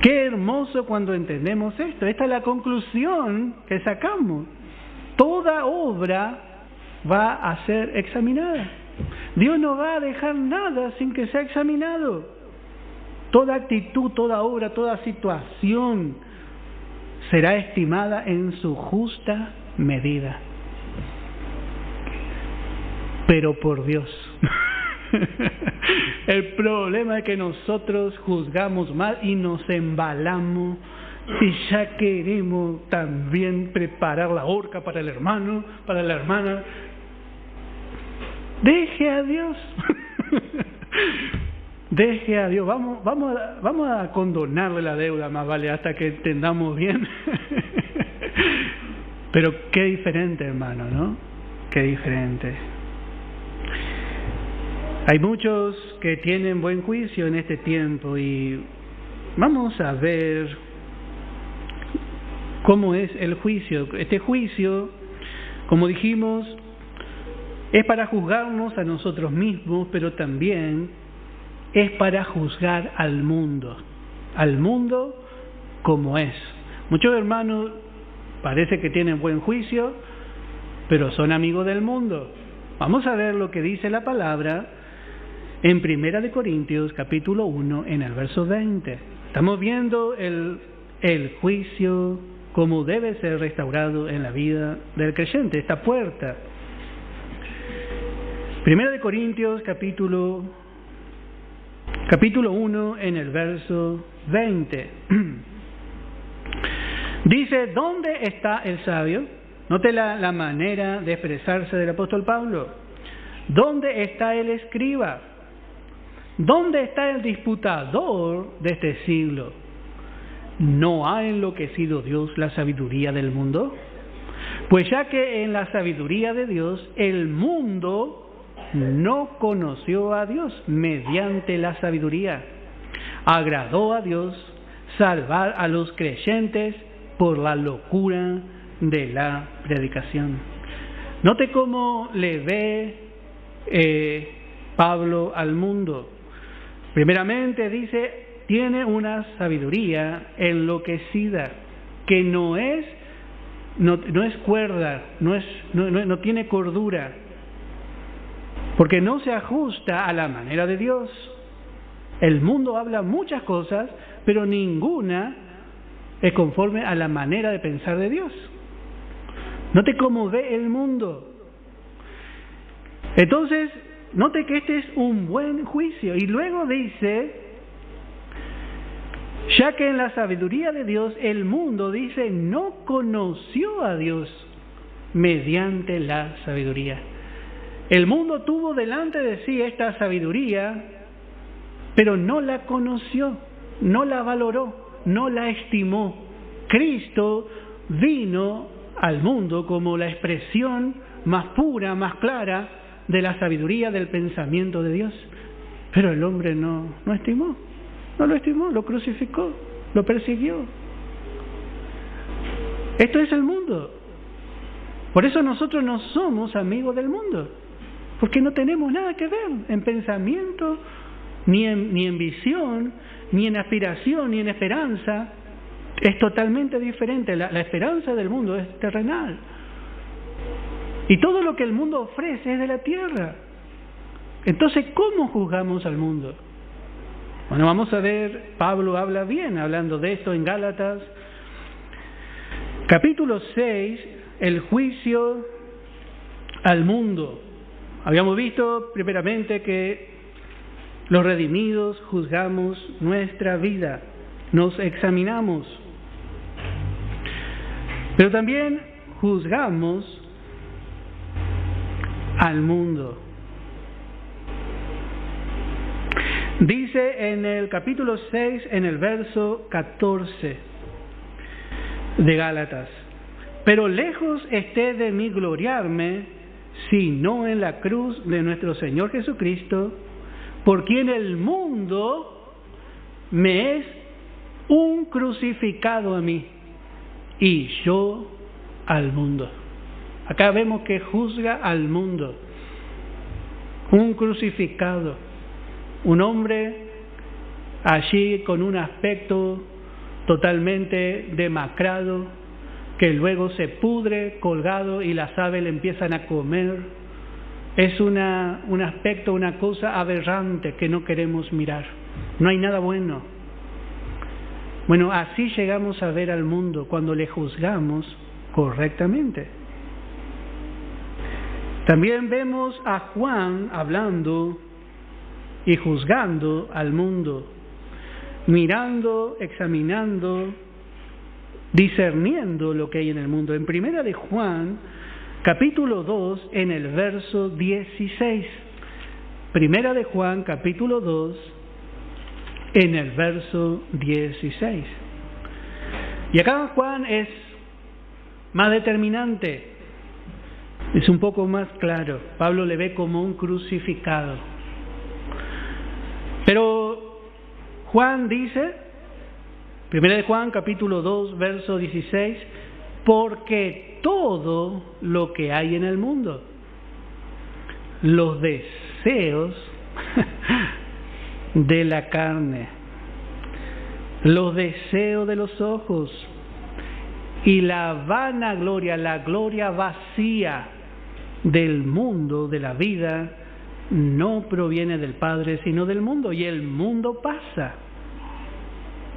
Qué hermoso cuando entendemos esto. Esta es la conclusión que sacamos. Toda obra va a ser examinada. Dios no va a dejar nada sin que sea examinado. Toda actitud, toda obra, toda situación será estimada en su justa medida. Pero por Dios. El problema es que nosotros juzgamos mal y nos embalamos y ya queremos también preparar la horca para el hermano, para la hermana. Deje a Dios. Deje a Dios. Vamos a condonarle la deuda, más vale, hasta que entendamos bien. Pero qué diferente, hermano, ¿no? Qué diferente. Hay muchos que tienen buen juicio en este tiempo y vamos a ver cómo es el juicio. Este juicio, como dijimos, es para juzgarnos a nosotros mismos, pero también es para juzgar al mundo como es. Muchos hermanos parece que tienen buen juicio, pero son amigos del mundo. Vamos a ver lo que dice la palabra en 1 Corintios capítulo 1 en el verso 20. Estamos viendo el juicio como debe ser restaurado en la vida del creyente, esta puerta. 1 Corintios capítulo 1 en el verso 20. Dice, ¿dónde está el sabio? Note la manera de expresarse del apóstol Pablo. ¿Dónde está el escriba? ¿Dónde está el disputador de este siglo? ¿No ha enloquecido Dios la sabiduría del mundo? Pues ya que en la sabiduría de Dios el mundo no conoció a Dios mediante la sabiduría, agradó a Dios salvar a los creyentes por la locura de la predicación. Note cómo le ve Pablo al mundo. Primeramente dice, tiene una sabiduría enloquecida, que no es cuerda, no tiene cordura, porque no se ajusta a la manera de Dios. El mundo habla muchas cosas, pero ninguna es conforme a la manera de pensar de Dios. Note cómo ve el mundo. Entonces, note que este es un buen juicio. Y luego dice, ya que en la sabiduría de Dios el mundo, dice, no conoció a Dios mediante la sabiduría. El mundo tuvo delante de sí esta sabiduría, pero no la conoció, no la valoró, no la estimó. Cristo vino al mundo como la expresión más pura, más clara de la sabiduría del pensamiento de Dios. Pero el hombre no estimó, no lo estimó, lo crucificó, lo persiguió. Esto es el mundo. Por eso nosotros no somos amigos del mundo, porque no tenemos nada que ver en pensamiento, ni en visión, ni en aspiración, ni en esperanza. Es totalmente diferente. La esperanza del mundo es terrenal. Y todo lo que el mundo ofrece es de la tierra. Entonces, ¿cómo juzgamos al mundo? Bueno, vamos a ver, Pablo habla bien hablando de esto en Gálatas, capítulo 6, el juicio al mundo. Habíamos visto primeramente que los redimidos juzgamos nuestra vida, nos examinamos, pero también juzgamos al mundo. Dice en el capítulo 6, en el verso 14 de Gálatas: pero lejos esté de mí gloriarme, sino en la cruz de nuestro Señor Jesucristo, por quien el mundo me es un crucificado a mí, y yo al mundo. Acá vemos que juzga al mundo, un crucificado. Un hombre allí con un aspecto totalmente demacrado, que luego se pudre colgado y las aves le empiezan a comer. Es un aspecto, una cosa aberrante que no queremos mirar. No hay nada bueno. Bueno, así llegamos a ver al mundo cuando le juzgamos correctamente. También vemos a Juan hablando y juzgando al mundo, mirando, examinando, discerniendo lo que hay en el mundo. En Primera de Juan, capítulo 2, en el verso 16. Primera de Juan, capítulo 2, en el verso 16. Y acá Juan es más determinante, es un poco más claro. Pablo le ve como un crucificado. Pero Juan dice, 1 de Juan capítulo 2, verso 16, porque todo lo que hay en el mundo, los deseos de la carne, los deseos de los ojos y la vanagloria, la gloria vacía del mundo, de la vida, no proviene del Padre, sino del mundo. Y el mundo pasa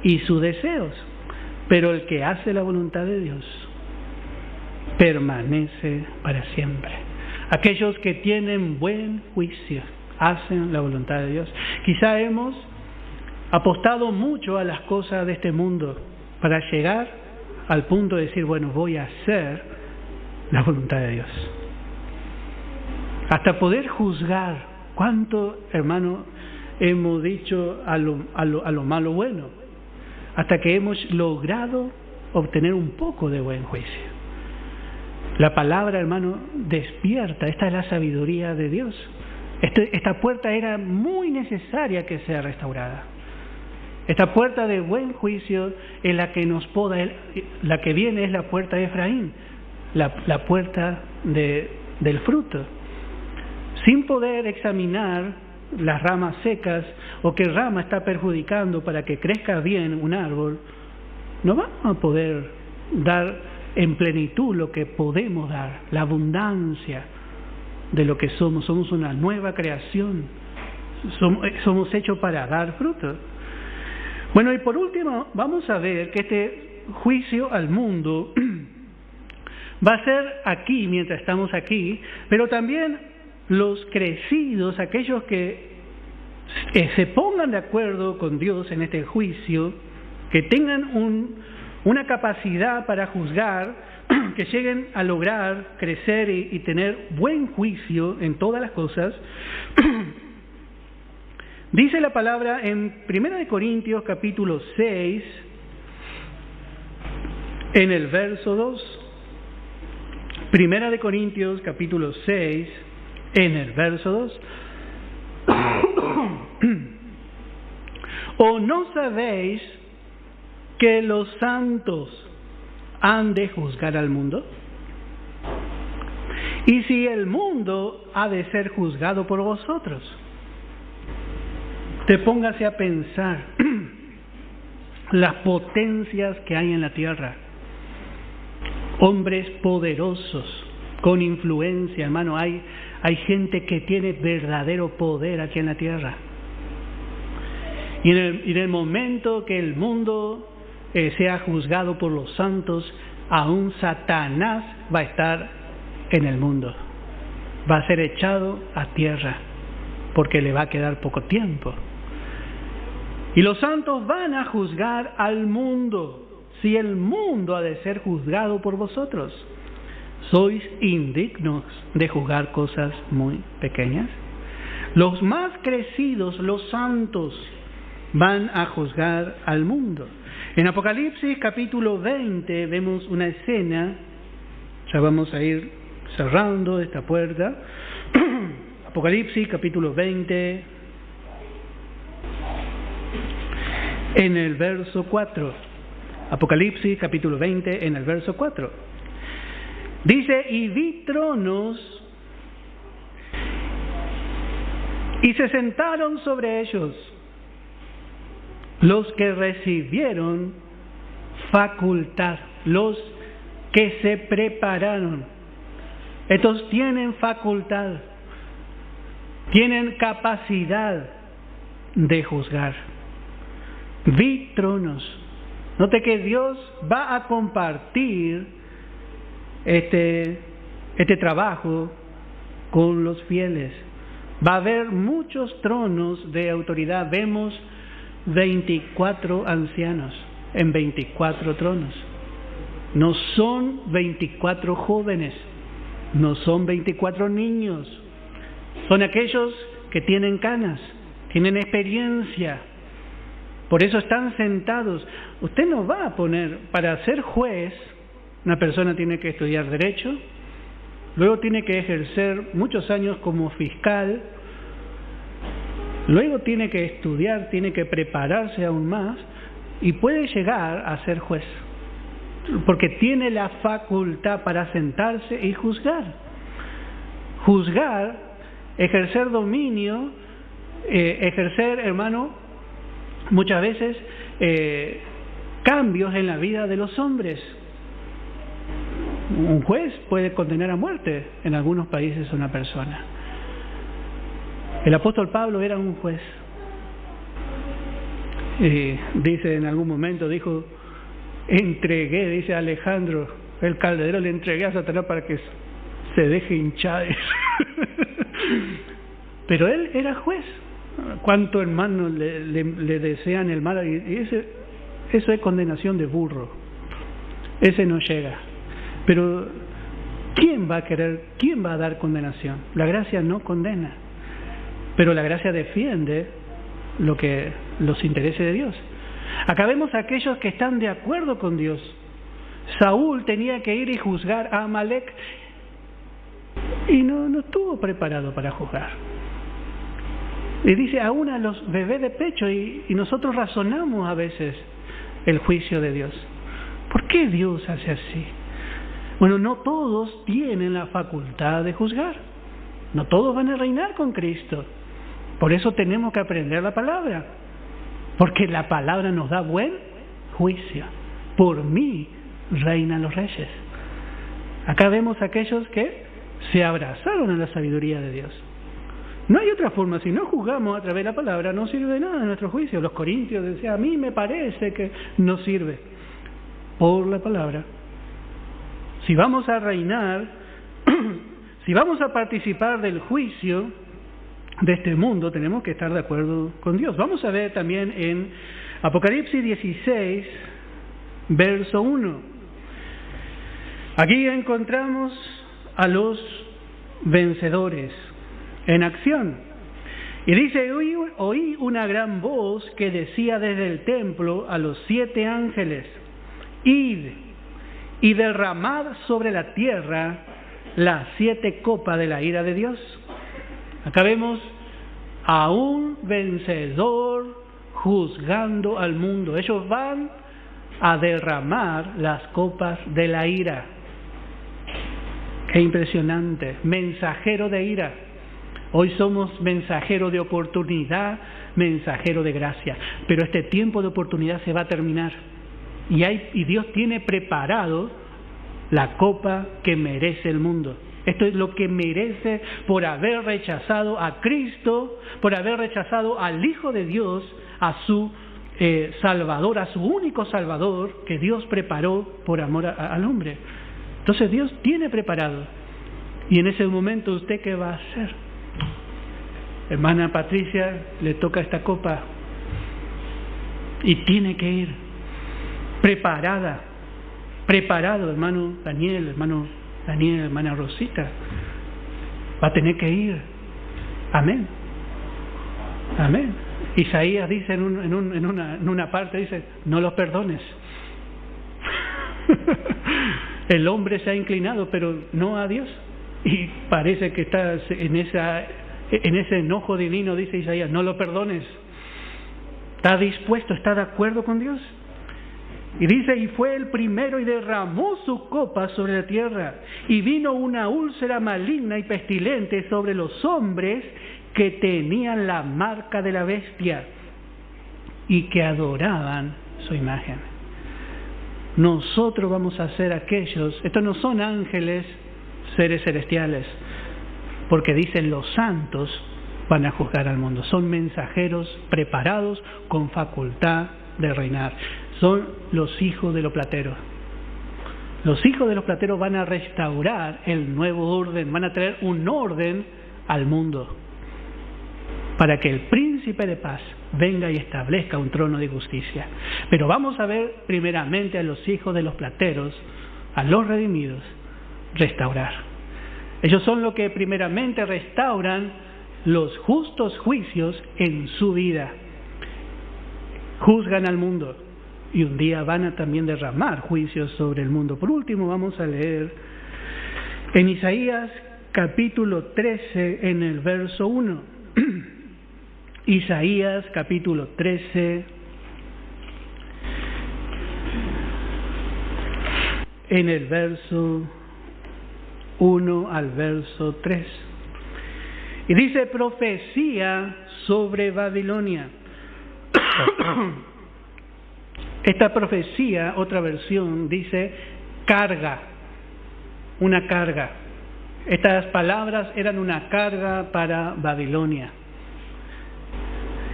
y sus deseos, pero el que hace la voluntad de Dios permanece para siempre. Aquellos que tienen buen juicio hacen la voluntad de Dios. Quizá hemos apostado mucho a las cosas de este mundo para llegar al punto de decir, bueno, voy a hacer la voluntad de Dios. Hasta poder juzgar. ¿Cuánto, hermano, hemos dicho a lo malo bueno? Hasta que hemos logrado obtener un poco de buen juicio. La palabra, hermano, despierta. Esta es la sabiduría de Dios. Esta puerta era muy necesaria que sea restaurada. Esta puerta de buen juicio es la que nos poda. La que viene es la puerta de Efraín, la puerta del fruto. Sin poder examinar las ramas secas o qué rama está perjudicando para que crezca bien un árbol, no vamos a poder dar en plenitud lo que podemos dar, la abundancia de lo que somos. Somos una nueva creación, somos hechos para dar fruto. Bueno, y por último vamos a ver que este juicio al mundo va a ser aquí mientras estamos aquí, pero también los crecidos, aquellos que se pongan de acuerdo con Dios en este juicio, que tengan una capacidad para juzgar, que lleguen a lograr crecer y tener buen juicio en todas las cosas. Dice la palabra en 1 Corintios capítulo 6, en el verso 2. 1 Corintios capítulo 6, en el verso 2. ¿O no sabéis que los santos han de juzgar al mundo? Y si el mundo ha de ser juzgado por vosotros. Te póngase a pensar las potencias que hay en la tierra. Hombres poderosos, con influencia, hermano. Hay gente que tiene verdadero poder aquí en la tierra. Y en el momento que el mundo sea juzgado por los santos, aún Satanás va a estar en el mundo. Va a ser echado a tierra, porque le va a quedar poco tiempo. Y los santos van a juzgar al mundo. Si el mundo ha de ser juzgado por vosotros, ¿sois indignos de juzgar cosas muy pequeñas? Los más crecidos, los santos, van a juzgar al mundo. En Apocalipsis capítulo 20 vemos una escena, ya vamos a ir cerrando esta puerta. Apocalipsis capítulo 20, en el verso 4. Apocalipsis capítulo 20 en el verso 4. Dice: y vi tronos, y se sentaron sobre ellos los que recibieron facultad, los que se prepararon. Estos tienen facultad, tienen capacidad de juzgar. Vi tronos. Note que Dios va a compartir este trabajo con los fieles. Va a haber muchos tronos de autoridad. Vemos 24 ancianos en 24 tronos. No son 24 jóvenes, no son 24 niños. Son aquellos que tienen canas, tienen experiencia. Por eso están sentados. Usted no va a poner, para ser juez, una persona tiene que estudiar derecho, luego tiene que ejercer muchos años como fiscal, luego tiene que estudiar, tiene que prepararse aún más y puede llegar a ser juez, porque tiene la facultad para sentarse y juzgar. Juzgar, ejercer dominio, ejercer, hermano, muchas veces cambios en la vida de los hombres. Un juez puede condenar a muerte en algunos países a una persona. El apóstol Pablo era un juez. Dice en algún momento, dijo, entregué, dice Alejandro, el Calderero, le entregué a Satanás para que se deje hinchar. Pero él era juez. ¿Cuántos hermanos le desean el mal? Y eso es condenación de burro. Ese no llega. Pero ¿quién va a querer? ¿Quién va a dar condenación? La gracia no condena, pero la gracia defiende los intereses de Dios. Acá vemos a aquellos que están de acuerdo con Dios. Saúl tenía que ir y juzgar a Amalek y no estuvo preparado para juzgar. Y dice, aún a los bebés de pecho, y nosotros razonamos a veces el juicio de Dios. ¿Por qué Dios hace así? Bueno, no todos tienen la facultad de juzgar. No todos van a reinar con Cristo. Por eso tenemos que aprender la palabra. Porque la palabra nos da buen juicio. Por mí reinan los reyes. Acá vemos a aquellos que se abrazaron a la sabiduría de Dios. No hay otra forma. Si no juzgamos a través de la palabra, no sirve de nada en nuestro juicio. Los corintios decían, a mí me parece que no sirve. Por la palabra. Si vamos a reinar, si vamos a participar del juicio de este mundo, tenemos que estar de acuerdo con Dios. Vamos a ver también en Apocalipsis 16, verso 1. Aquí encontramos a los vencedores en acción. Y dice, oí una gran voz que decía desde el templo a los 7 ángeles, id y derramad sobre la tierra las 7 copas de la ira de Dios. Acá vemos a un vencedor juzgando al mundo. Ellos van a derramar las copas de la ira. Qué impresionante. Mensajero de ira. Hoy somos mensajero de oportunidad, mensajero de gracia. Pero este tiempo de oportunidad se va a terminar. Y Dios tiene preparado la copa que merece el mundo. Esto es lo que merece por haber rechazado a Cristo, por haber rechazado al Hijo de Dios, a su Salvador, a su único Salvador que Dios preparó por amor al hombre. Entonces Dios tiene preparado. Y en ese momento, ¿usted qué va a hacer? Hermana Patricia, le toca esta copa y tiene que ir preparado, hermano Daniel, hermana Rosita, va a tener que ir. Amén. Isaías dice en una parte, dice, no los perdones. El hombre se ha inclinado, pero no a Dios. Y parece que está en ese enojo divino, dice Isaías, no lo perdones. ¿Está dispuesto? ¿Está de acuerdo con Dios? Y dice, y fue el primero y derramó su copa sobre la tierra, y vino una úlcera maligna y pestilente sobre los hombres que tenían la marca de la bestia y que adoraban su imagen. Nosotros vamos a ser aquellos, estos no son ángeles, seres celestiales, porque dicen los santos van a juzgar al mundo. Son mensajeros preparados con facultad de reinar. Son los hijos de los plateros. Los hijos de los plateros van a restaurar el nuevo orden, van a traer un orden al mundo para que el príncipe de paz venga y establezca un trono de justicia. Pero vamos a ver primeramente a los hijos de los plateros, a los redimidos, restaurar. Ellos son los que primeramente restauran los justos juicios en su vida. Juzgan al mundo y un día van a también derramar juicios sobre el mundo. Por último, vamos a leer en Isaías capítulo 13 en el verso 1. Isaías capítulo 13 en el verso 1 al verso 3. Y dice, profecía sobre Babilonia. Esta profecía, otra versión, dice carga, una carga. Estas palabras eran una carga para Babilonia.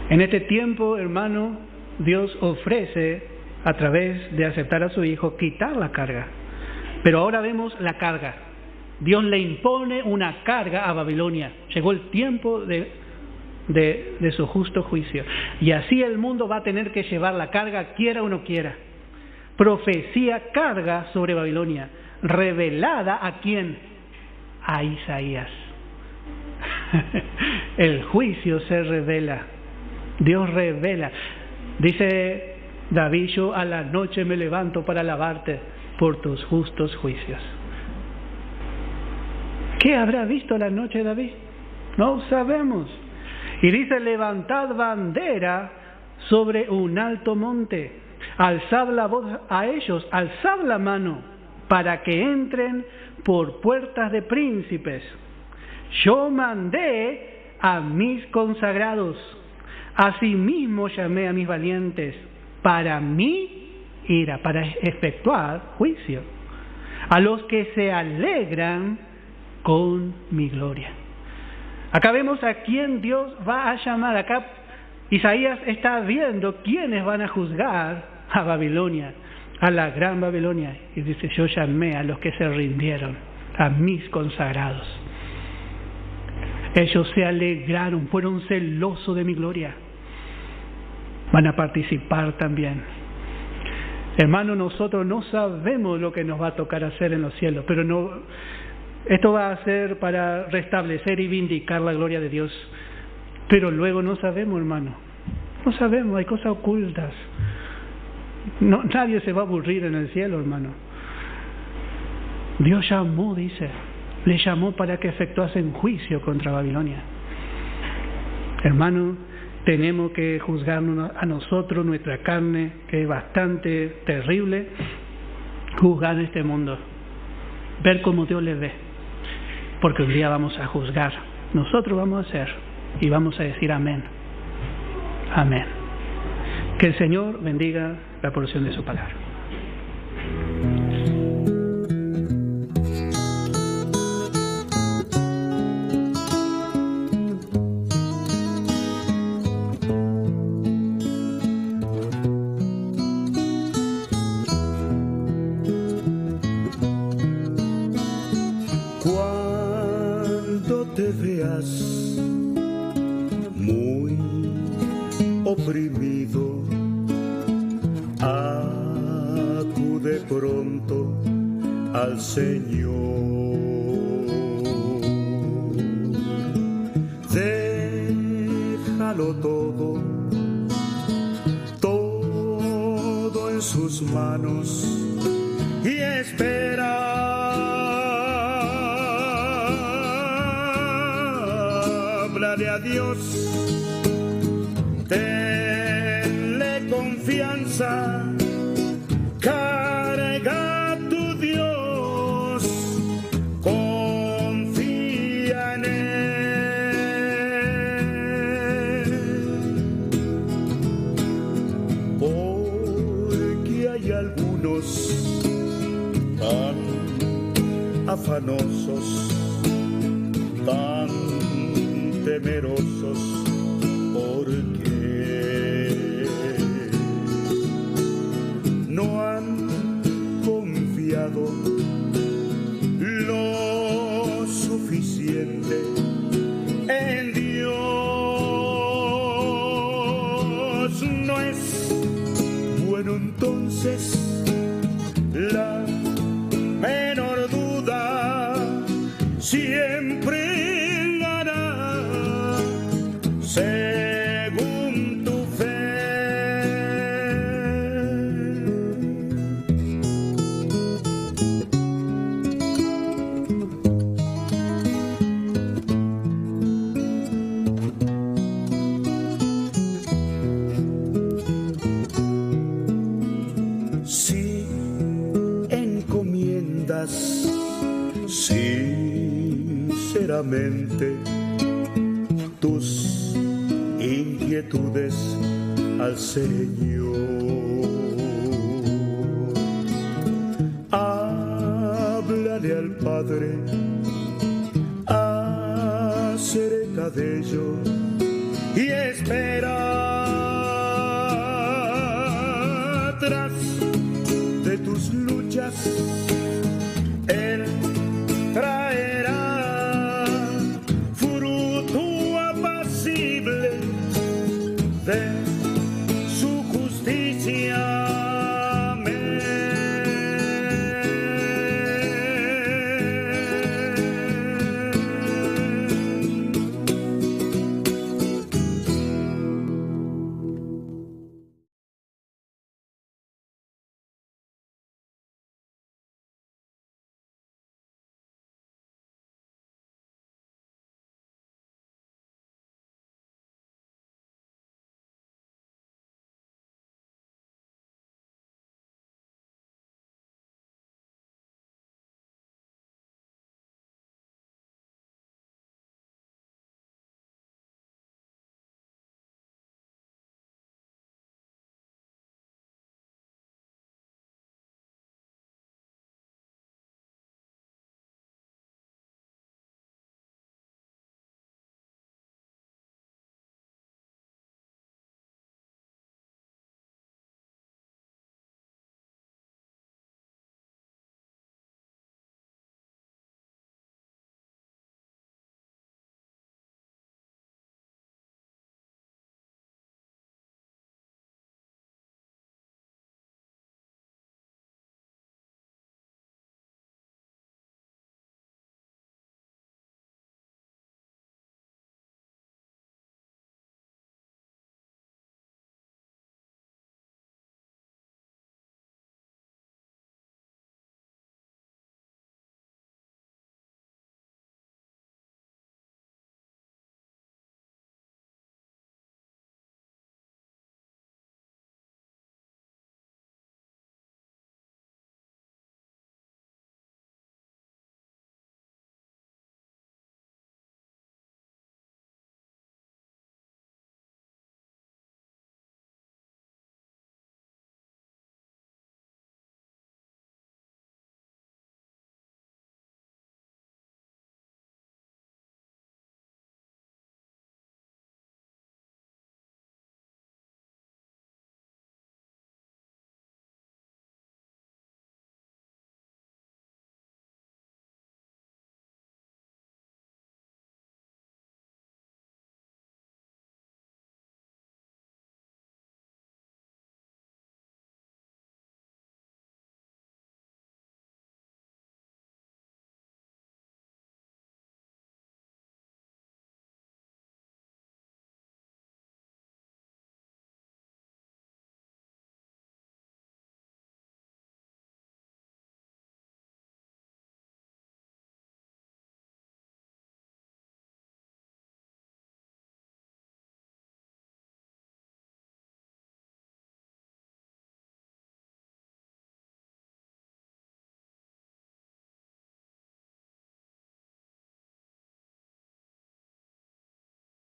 En este tiempo, hermano, Dios ofrece, a través de aceptar a su Hijo, quitar la carga. Pero ahora vemos la carga. Dios le impone una carga a Babilonia. Llegó el tiempo de su justo juicio. Y así el mundo va a tener que llevar la carga, quiera o no quiera. Profecía, carga sobre Babilonia. ¿Revelada a quién? A Isaías. El juicio se revela. Dios revela. Dice David, yo a la noche me levanto para alabarte por tus justos juicios. ¿Qué habrá visto la noche David? No sabemos. Y dice, levantad bandera sobre un alto monte, alzad la voz a ellos, alzad la mano, para que entren por puertas de príncipes. Yo mandé a mis consagrados, asimismo llamé a mis valientes, para mi ira, para efectuar juicio, a los que se alegran con mi gloria. Acá vemos a quién Dios va a llamar. Acá Isaías está viendo quiénes van a juzgar a Babilonia, a la gran Babilonia. Y dice, yo llamé a los que se rindieron, a mis consagrados. Ellos se alegraron, fueron celosos de mi gloria. Van a participar también. Hermano, nosotros no sabemos lo que nos va a tocar hacer en los cielos, pero esto va a ser para restablecer y vindicar la gloria de Dios. Pero luego no sabemos, hermano. No sabemos, hay cosas ocultas. Nadie se va a aburrir en el cielo, hermano. Dios llamó, dice, le llamó para que efectuasen juicio contra Babilonia. Hermano, tenemos que juzgarnos a nosotros, nuestra carne, que es bastante terrible, juzgar este mundo, ver cómo Dios le ve, porque un día vamos a juzgar. Nosotros vamos a hacer y vamos a decir amén. Amén. Que el Señor bendiga la porción de su palabra. estás muy oprimido, acude pronto al Señor. Déjalo todo, todo en sus manos y espera. Háblale a Dios, tenle confianza, carga a tu Dios, confía en Él, porque hay algunos tan afanosos, tan temerosos, porque no han confiado lo suficiente en Dios. No es bueno entonces la menor duda, siempre según tu fe. Si encomiendas sinceramente tus inquietudes al Señor, háblale al Padre acerca de ello y espera. Tras de tus luchas